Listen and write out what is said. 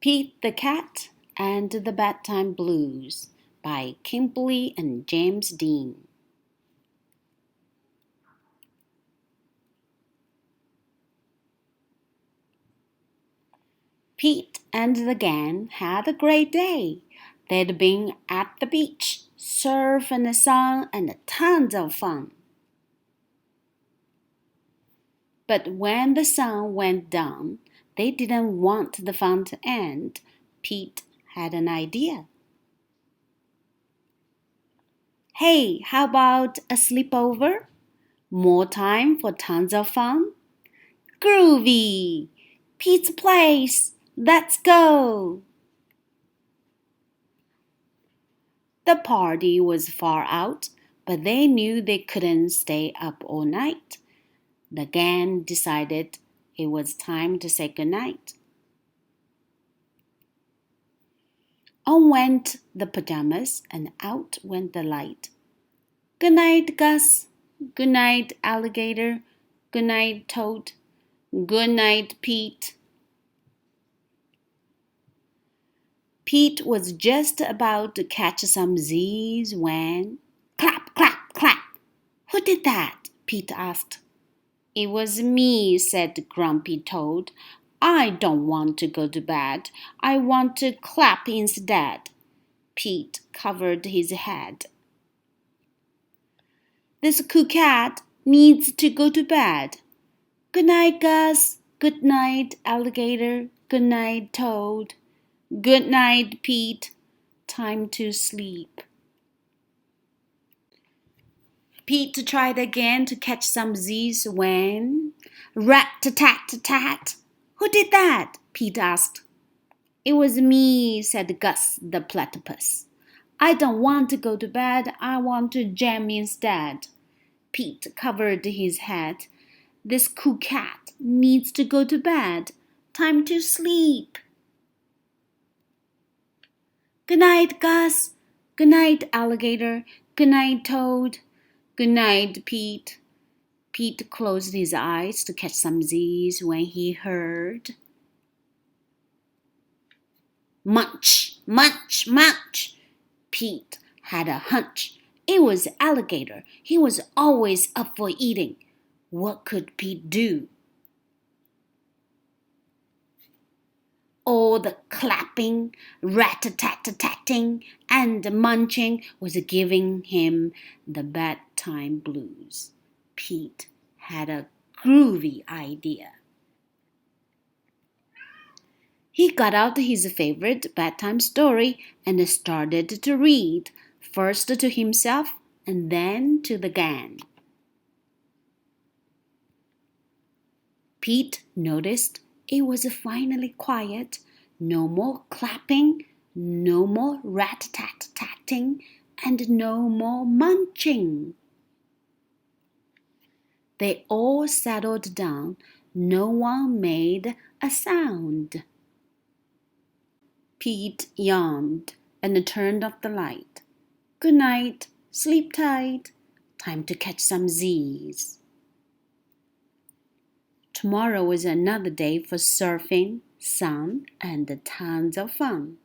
Pete the Cat and the Bedtime Blues by Kimberly and James Dean. Pete and the gang had a great day. They'd been at the beach, surf and sun, and tons of fun. But when the sun went down, they didn't want the fun to end. Pete had an idea. Hey, how about a sleepover? More time for tons of fun? Groovy! Pete's place! Let's go! The party was far out, but they knew they couldn't stay up all night. The gang decided it was time to say goodnight. On went the pajamas and out went the light. Good night, Gus. Good night, alligator. Good night, Toad. Good night, Pete. Pete was just about to catch some Z's when... Clap, clap, clap! Who did that? Pete asked. It was me, said Grumpy Toad. I don't want to go to bed. I want to clap instead. Pete covered his head. This cool cat needs to go to bed. Good night, Gus. Good night, alligator. Good night, Toad. Good night, Pete. Time to sleep. Pete tried again to catch some Z's when... Rat-a-tat-a-tat! Who did that? Pete asked. It was me, said Gus the platypus. I don't want to go to bed. I want to jam instead. Pete covered his head. This cool cat needs to go to bed. Time to sleep. Good night, Gus. Good night, alligator. Good night, Toad. Good night, Pete. Pete closed his eyes to catch some Z's when he heard... Munch, munch, munch. Pete had a hunch. It was alligator. He was always up for eating. What could Pete do? All the clapping, rat-a-tat-a-tatting, and munching was giving him the bedtime blues. Pete had a groovy idea. He got out his favorite bedtime story and started to read, first to himself and then to the gang. Pete noticed it was finally quiet. No more clapping, no more rat-tat-tatting, and no more munching. They all settled down. No one made a sound. Pete yawned and turned off the light. Good night, sleep tight. Time to catch some Z's. Tomorrow is another day for surfing, sun, and tons of fun.